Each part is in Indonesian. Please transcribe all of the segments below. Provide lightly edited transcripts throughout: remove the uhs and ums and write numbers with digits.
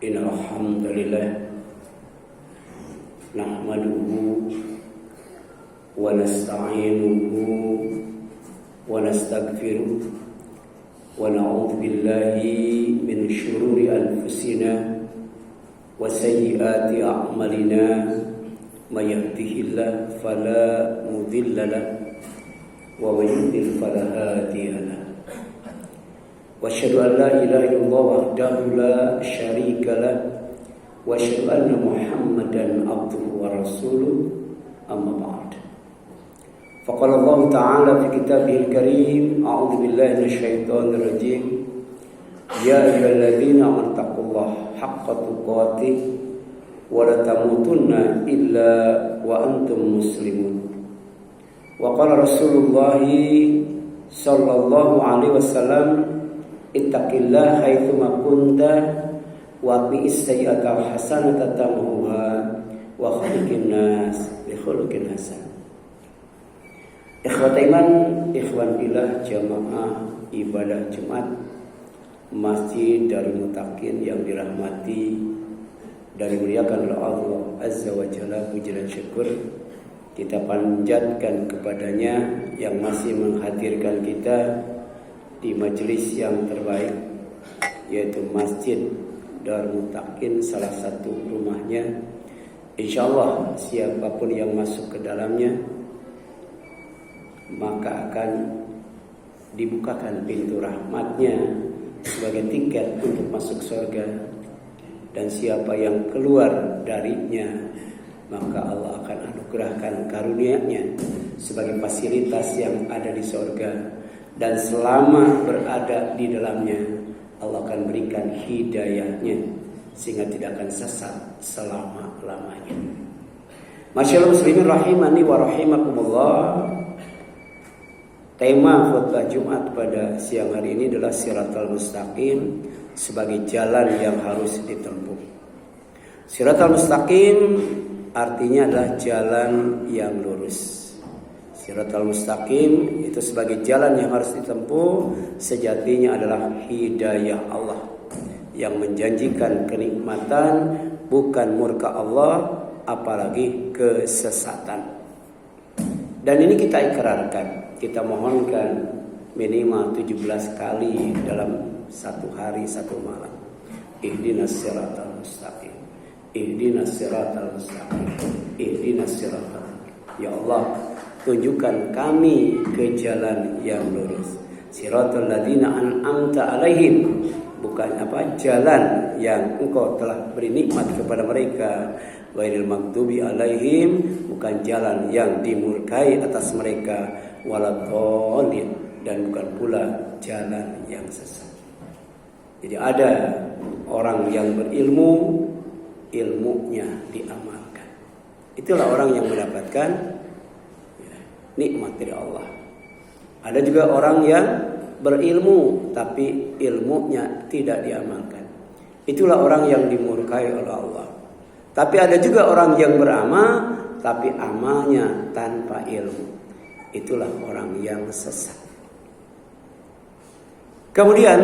Innal hamdalillah nahmaduhu wa nasta'inuhu wa nastaghfiruh wa na'udzu billahi min shururi anfusina wa sayyiati a'malina may yahdihillahu fala mudilla lahu wa may yudlil fala hadiya lahu. Wa asyhadu an la ilaha illallah wahdahu la syarika lah wa asyhadu anna Muhammadan abduhu wa rasuluh amma ba'd. Faqala Allah ta'ala fi kitabihil karim a'udzu billahi minasyaitonir rajim ya ayyuhalladzina amanu taqullaha haqqa tuqatih wa la tamutunna illa wa antum muslimun. Wa qala Rasulullah sallallahu alaihi wasallam ittaqillah haitsuma kunta wa aqis sayyi'ata hasanata tamhuha wa khaliqin nas bi khuluqin hasan. Ikhwat iman, ikhwan fillah, jamaah ibadah Jumat Masjid Darul Muttaqin yang dirahmati dan dimuliakan oleh Allah Azza wa Jalla, puji dan syukur kita panjatkan kepadanya yang masih menghadirkan kita di majelis yang terbaik, yaitu Masjid Darul Muttaqin, salah satu rumahnya. Insyaallah siapapun yang masuk ke dalamnya maka akan dibukakan pintu rahmatnya sebagai tiket untuk masuk surga, dan siapa yang keluar darinya maka Allah akan anugerahkan karunia-Nya sebagai fasilitas yang ada di surga. Dan selama berada di dalamnya Allah akan berikan hidayahnya sehingga tidak akan sesat selama-lamanya. Masyaallah muslimin rahimani wa rahimakumullah. Tema khutbah Jumat pada siang hari ini adalah Shiratal Mustaqim sebagai jalan yang harus ditempuh. Shiratal Mustaqim artinya adalah jalan yang lurus. Shiratal Mustaqim itu sebagai jalan yang harus ditempuh, sejatinya adalah hidayah Allah yang menjanjikan kenikmatan, bukan murka Allah, apalagi kesesatan. Dan ini kita ikrarkan, kita mohonkan minimal 17 kali dalam satu hari satu malam. Ihdinas siratal mustaqim, ihdinas siratal mustaqim, ihdinas siratal. Ya Allah, tunjukkan kami ke jalan yang lurus. Siratal ladzina an'amta alaihim, bukan jalan yang Engkau telah beri nikmat kepada mereka. Ghairil maghdubi alaihim, bukan jalan yang dimurkai atas mereka. Waladhdallin, dan bukan pula jalan yang sesat. Jadi ada orang yang berilmu, ilmunya diamalkan. Itulah orang yang mendapatkan nikmat dari Allah. Ada juga orang yang berilmu tapi ilmunya tidak diamalkan. Itulah orang yang dimurkai oleh Allah. Tapi ada juga orang yang beramal tapi amalnya tanpa ilmu. Itulah orang yang sesat. Kemudian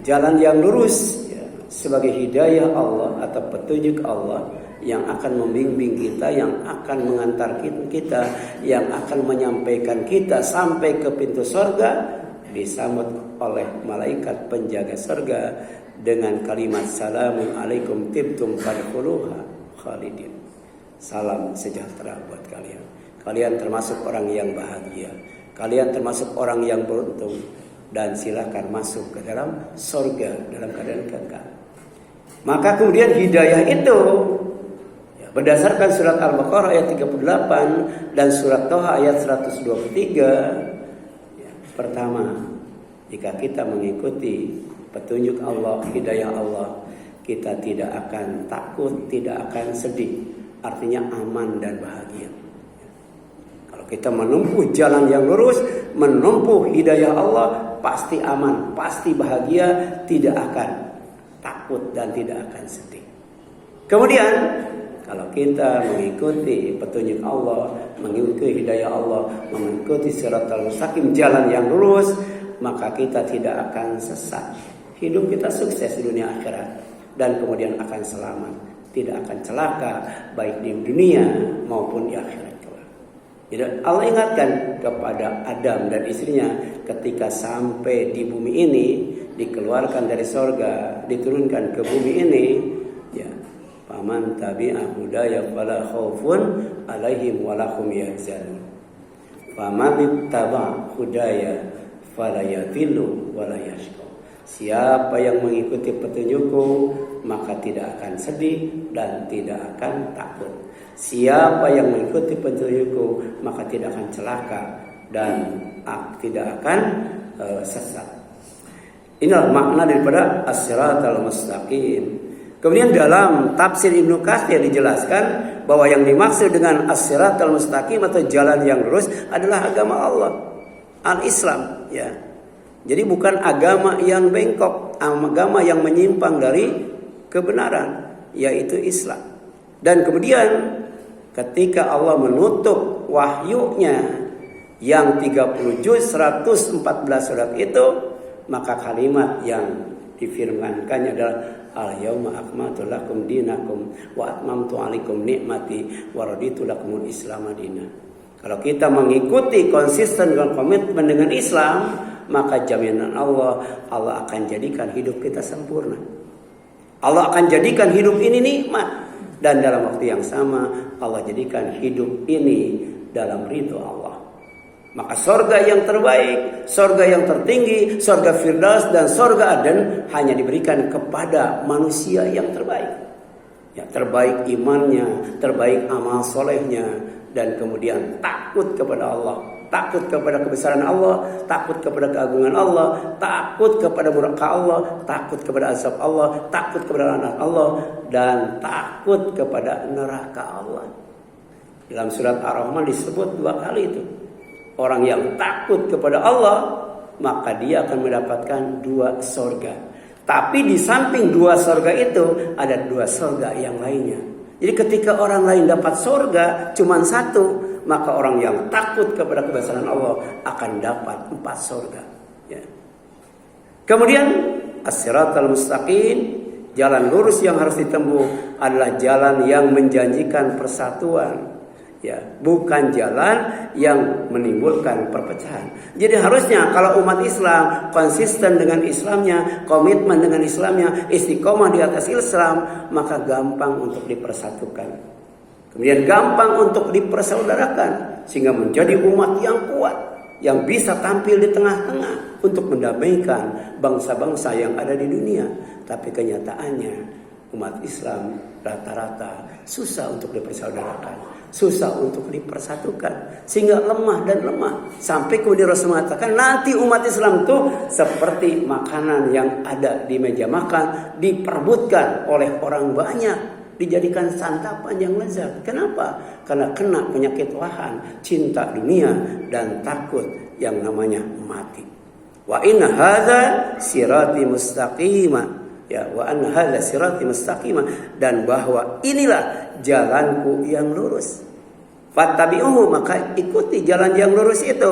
jalan yang lurus sebagai hidayah Allah atau petunjuk Allah yang akan membimbing kita, yang akan mengantar kita, yang akan menyampaikan kita sampai ke pintu surga, disambut oleh malaikat penjaga surga dengan kalimat salamun alaikum tibtum fadkhuluha khalidin. Salam sejahtera buat kalian. Kalian termasuk orang yang bahagia. Kalian termasuk orang yang beruntung, dan silakan masuk ke dalam surga dalam keadaan kekal. Maka kemudian hidayah itu berdasarkan surat Al-Baqarah ayat 38 dan surat Toha ayat 123. Pertama, jika kita mengikuti petunjuk Allah, hidayah Allah, kita tidak akan takut, tidak akan sedih. Artinya aman dan bahagia. Kalau kita menempuh jalan yang lurus, menempuh hidayah Allah, pasti aman, pasti bahagia, tidak akan takut dan tidak akan sedih. Kemudian kalau kita mengikuti petunjuk Allah, mengikuti hidayah Allah, mengikuti Shiratal Mustaqim, jalan yang lurus, maka kita tidak akan sesat. Hidup kita sukses di dunia akhirat. dan kemudian akan selamat, tidak akan celaka baik di dunia maupun di akhirat. Jadi Allah ingatkan kepada Adam dan istrinya ketika sampai di bumi ini, dikeluarkan dari sorga, diturunkan ke bumi ini, ya, faman tabi'a hudaya fala khaufun alaihim walahum yahzanun. Faman ittaba hudaya fala yadhillu wala yashqa. Siapa yang mengikuti petunjukku maka tidak akan sedih dan tidak akan takut. Siapa yang mengikuti petunjukku maka tidak akan celaka dan tidak akan sesat. Inilah makna daripada as-siratal mustaqim. Kemudian dalam tafsir Ibnu Katsir dijelaskan bahwa yang dimaksud dengan as-siratal mustaqim atau jalan yang lurus adalah agama Allah, al-Islam, ya. Jadi bukan agama yang bengkok, agama yang menyimpang dari kebenaran, yaitu Islam. Dan kemudian ketika Allah menutup wahyunya yang 30 juz 114 surat itu, maka kalimat yang difirmankannya adalah al-yauma akmaltu lakum dinakum wa atmamtu alaikum nikmati wa raditu lakumul Islam madina. Kalau kita mengikuti konsisten dengan komitmen dengan Islam, maka jaminan Allah akan jadikan hidup kita sempurna. Allah akan jadikan hidup ini nikmat, dan dalam waktu yang sama Allah jadikan hidup ini dalam ridho Allah. Maka sorga yang terbaik, sorga yang tertinggi, sorga Firdaus dan sorga Aden hanya diberikan kepada manusia yang terbaik. Ya, terbaik imannya, terbaik amal solehnya, dan kemudian takut kepada Allah, takut kepada kebesaran Allah, takut kepada keagungan Allah, takut kepada murka Allah, takut kepada azab Allah, takut kepada laknat Allah, dan takut kepada neraka Allah. Dalam surat Ar-Rahman disebut 2 kali itu. Orang yang takut kepada Allah, maka dia akan mendapatkan 2 sorga. Tapi di samping 2 sorga itu ada 2 sorga yang lainnya. Jadi ketika orang lain dapat sorga cuma 1, maka orang yang takut kepada kebesaran Allah akan dapat 4 sorga. Ya. Kemudian as-siratal mustaqim, jalan lurus yang harus ditempuh adalah jalan yang menjanjikan persatuan. Ya, bukan jalan yang menimbulkan perpecahan. Jadi harusnya kalau umat Islam konsisten dengan Islamnya, komitmen dengan Islamnya, istiqomah di atas Islam, maka gampang untuk dipersatukan. Kemudian gampang untuk dipersaudarakan sehingga menjadi umat yang kuat, yang bisa tampil di tengah-tengah untuk mendamaikan bangsa-bangsa yang ada di dunia. Tapi kenyataannya umat Islam rata-rata susah untuk dipersaudarakan, susah untuk dipersatukan, sehingga lemah dan lemah. Sampai kemudian Rasul mengatakan nanti umat Islam itu seperti makanan yang ada di meja makan, diperebutkan oleh orang banyak, dijadikan santapan yang lezat. Kenapa? Karena kena penyakit wahan, cinta dunia, dan takut yang namanya mati. Wa inna hadza sirati mustaqima. Ya, wa anna hadza sirati mustaqima, dan bahwa inilah jalanku yang lurus. Fattabi'uhu, maka ikuti jalan yang lurus itu.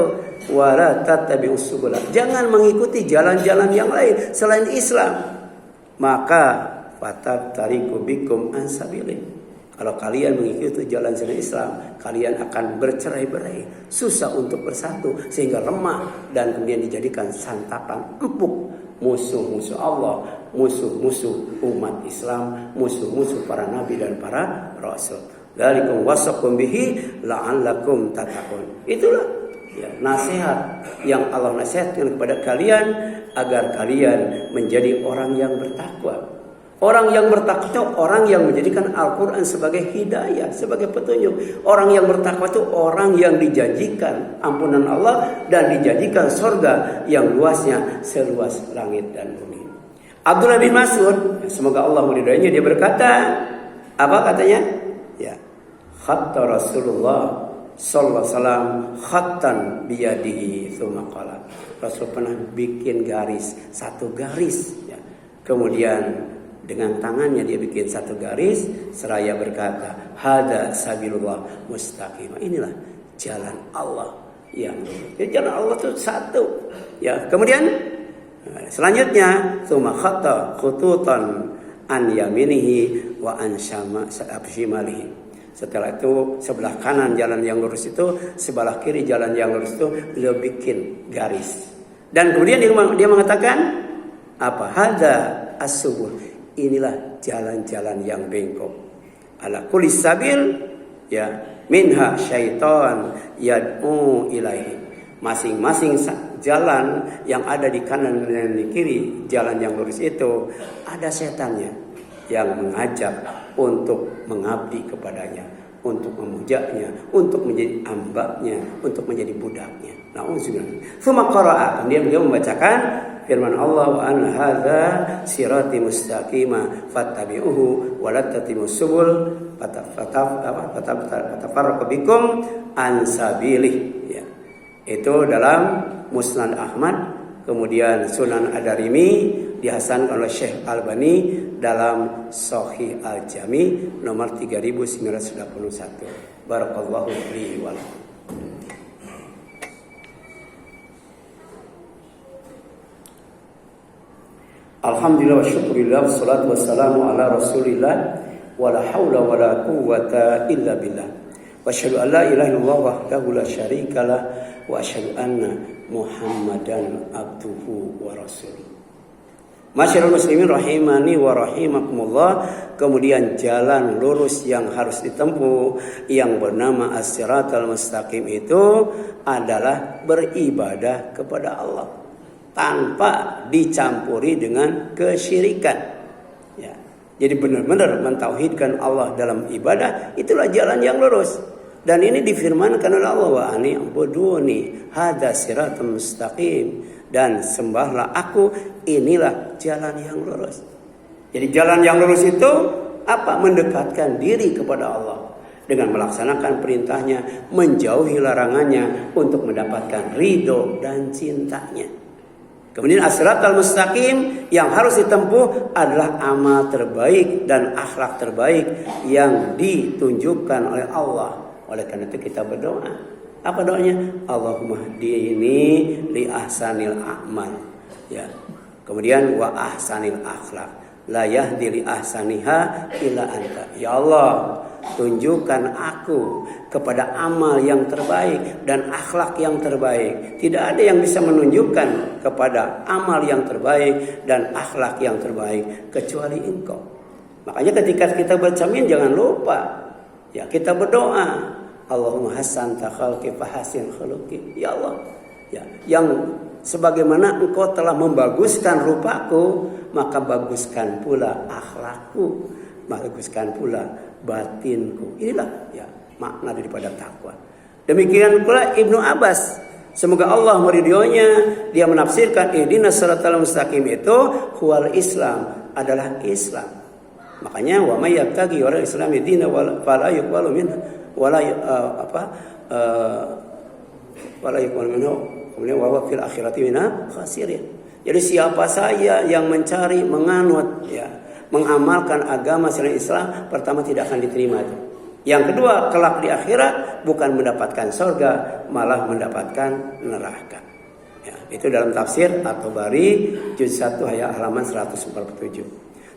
Wa la tattabi'us subula, jangan mengikuti jalan-jalan yang lain selain Islam. Maka fatatariku bikum an sabilin. Kalau kalian mengikuti jalan selain Islam, kalian akan bercerai-berai, susah untuk bersatu, sehingga lemah dan kemudian dijadikan santapan empuk musuh-musuh Allah, musuh-musuh umat Islam, musuh-musuh para nabi dan para rasul. Dzalikum wasaqum bihi la'allakum tattaqun. Itulah ya, nasihat yang Allah nasihatkan kepada kalian agar kalian menjadi orang yang bertakwa. Orang yang bertakwa itu orang yang menjadikan Al-Quran sebagai hidayah, sebagai petunjuk. Orang yang bertakwa itu orang yang dijanjikan ampunan Allah dan dijanjikan surga yang luasnya seluas langit dan bumi. Abdullah bin Mas'ud, semoga Allah meridainya, dia berkata, apa katanya? Ya, khatta Rasulullah sallallahu alaihi wasallam khattan biyadihi tsumma qala. Rasul pernah bikin garis, 1 garis, ya. Kemudian dengan tangannya dia bikin 1 garis, seraya berkata, hada sabilullah mustaqim. Inilah jalan Allah yang lurus. Jadi jalan Allah itu 1. Ya, kemudian selanjutnya tsumma khatta khututan an yaminihi wa an shimalihi. Setelah itu sebelah kanan jalan yang lurus itu, sebelah kiri jalan yang lurus itu beliau bikin garis. Dan kemudian dia mengatakan apa? Hadza as-subul. Inilah jalan-jalan yang bengkok. Ala kulli sabil ya minha syaitan yad'u ilaihi. Masing-masing jalan yang ada di kanan dan di kiri, jalan yang lurus itu ada setannya yang mengajak untuk mengabdi kepadanya, untuk memujanya, untuk menjadi hambanya, untuk menjadi budaknya. Na'udzubillah. Tsumma qara'a, kemudian beliau membacakan firman Allah, wa an hadza sirati mustaqima fattabi'uhu wa la tattabi'us subul fatafarraqu bikum an sabilih. Ya. Itu dalam Musnad Ahmad, kemudian Sunan Ad-Darimi, dihasankan oleh Syekh Albani dalam Sahih Al-Jami nomor 3981. Barakallahu li wa lakum. Alhamdulillah wa syukurillah wassalatu wassalamu ala Rasulillah wa la haula wa la quwwata illa billah. Wa asyhadu an la ilaha illallah wahdahu la syarikalah wa asyhadu anna Muhammadan abduhu wa rasuluh. Masyarul muslimin rahimani wa rahimakumullah. Kemudian jalan lurus yang harus ditempuh yang bernama as-siratal mustaqim itu adalah beribadah kepada Allah tanpa dicampuri dengan kesyirikan. Ya. Jadi benar-benar mentauhidkan Allah dalam ibadah, itulah jalan yang lurus. Dan ini difirmankan oleh Allah, wa ani ubuduni hadza siratal mustaqim, dan sembahlah aku, inilah jalan yang lurus. Jadi jalan yang lurus itu apa? Mendekatkan diri kepada Allah dengan melaksanakan perintahnya, menjauhi larangannya untuk mendapatkan ridho dan cintanya. Kemudian as-siratal mustaqim yang harus ditempuh adalah amal terbaik dan akhlak terbaik yang ditunjukkan oleh Allah. Oleh karena itu kita berdoa. Apa doanya? Allahumma hdini li ahsanil a'mal. Ya. Kemudian wa ahsanil akhlak. La yahdi li ahsaniha illa anta. Ya Allah, tunjukkan aku kepada amal yang terbaik dan akhlak yang terbaik. Tidak ada yang bisa menunjukkan kepada amal yang terbaik dan akhlak yang terbaik kecuali Engkau. Makanya ketika kita bercermin jangan lupa, ya, kita berdoa, Allahumma hasanta khalqi fahasin khuluqi. Ya Allah, ya, yang sebagaimana Engkau telah membaguskan rupaku, maka baguskan pula akhlakku, baguskan pula batinku. Inilah ya makna daripada takwa. Demikian pula Ibnu Abbas, semoga Allah meridhoinya, dia menafsirkan ihdinas siratal mustaqim itu huwal Islam, adalah Islam. Makanya wa may yabtaghi wal islami dina fala yuqbalu minhu wala yuqbalu minhu kemudian wa fil akhirati minal khasirin. Jadi siapa saja yang mencari menganut, ya, mengamalkan agama selain Islam, pertama tidak akan diterima itu. Yang kedua, kelak di akhirat bukan mendapatkan surga, malah mendapatkan neraka. Ya, itu dalam tafsir At-Tabari juz 1 ayat halaman 147.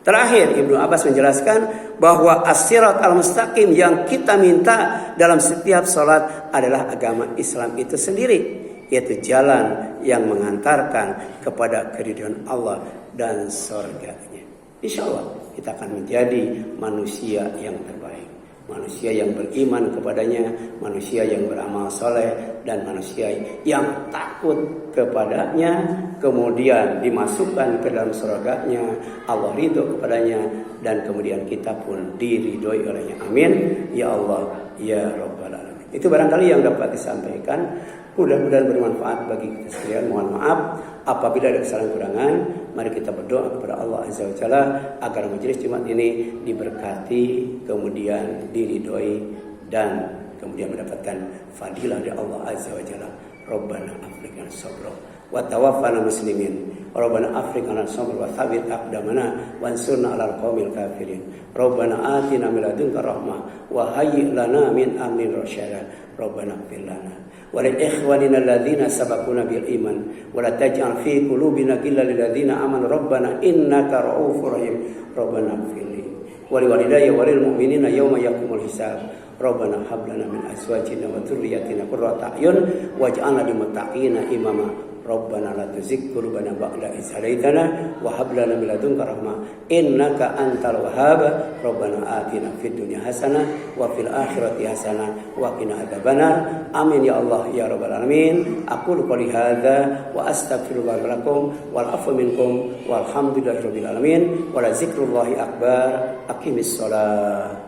Terakhir Ibnu Abbas menjelaskan bahwa as-sirat al-mustaqim yang kita minta dalam setiap sholat adalah agama Islam itu sendiri, yaitu jalan yang mengantarkan kepada keridhaan Allah dan surganya. Insya Allah kita akan menjadi manusia yang terbaik, manusia yang beriman kepadanya, manusia yang beramal soleh, dan manusia yang takut kepadanya, kemudian dimasukkan ke dalam surganya, Allah ridho kepadanya, dan kemudian kita pun diridhoi olehnya. Amin ya Allah ya Rabbal Alamin. Itu barangkali yang dapat disampaikan. Mudah-mudahan bermanfaat bagi kita sekalian. Mohon maaf apabila ada kesalahan kurangan. Mari kita berdoa kepada Allah Azza wa Jalla agar majelis Jumat ini diberkati, kemudian diridhoi, dan kemudian mendapatkan fadilah dari Allah Azza wa Jalla. Rabbana afrikan sabra wa tawaffana muslimin. Rabbana afriq 'ala sabr wa thabbit aqdamana wansurna 'alal qaumil kafirin. Rabbana atina min ladunka rahmah wa hayyi' lana min amrina rasyada. Rabbana ighfir lana wa lil ikhwanina alladhina sabaquna bil iman wa la taj'al fi qulubina ghillan lil ladzina amanu rabbana innaka ra'ufur rahim. Rabbana ighfir li wa li walidayya wa lil mu'minina yawma yaqumul hisab. Rabbana hab lana min azwajina wa dhurriyyatina qurrata a'yun waj'alna lil muttaqina imama. Rabbana la tuzigh qulubana ba'da idh hadaytana wa hab lana min ladunka rahmah innaka antal wahhab. Rabbana atina fid dunya hasanah wa fil akhirati hasanah wa qina adzabannar. Amin ya Allah ya rabbal alamin. Aqulu qouli hadza wa astaghfirullah lakum wal afu minkum walhamdulillahi rabbil alamin. Wa la zikrullahi akbar. Aqimis shalah.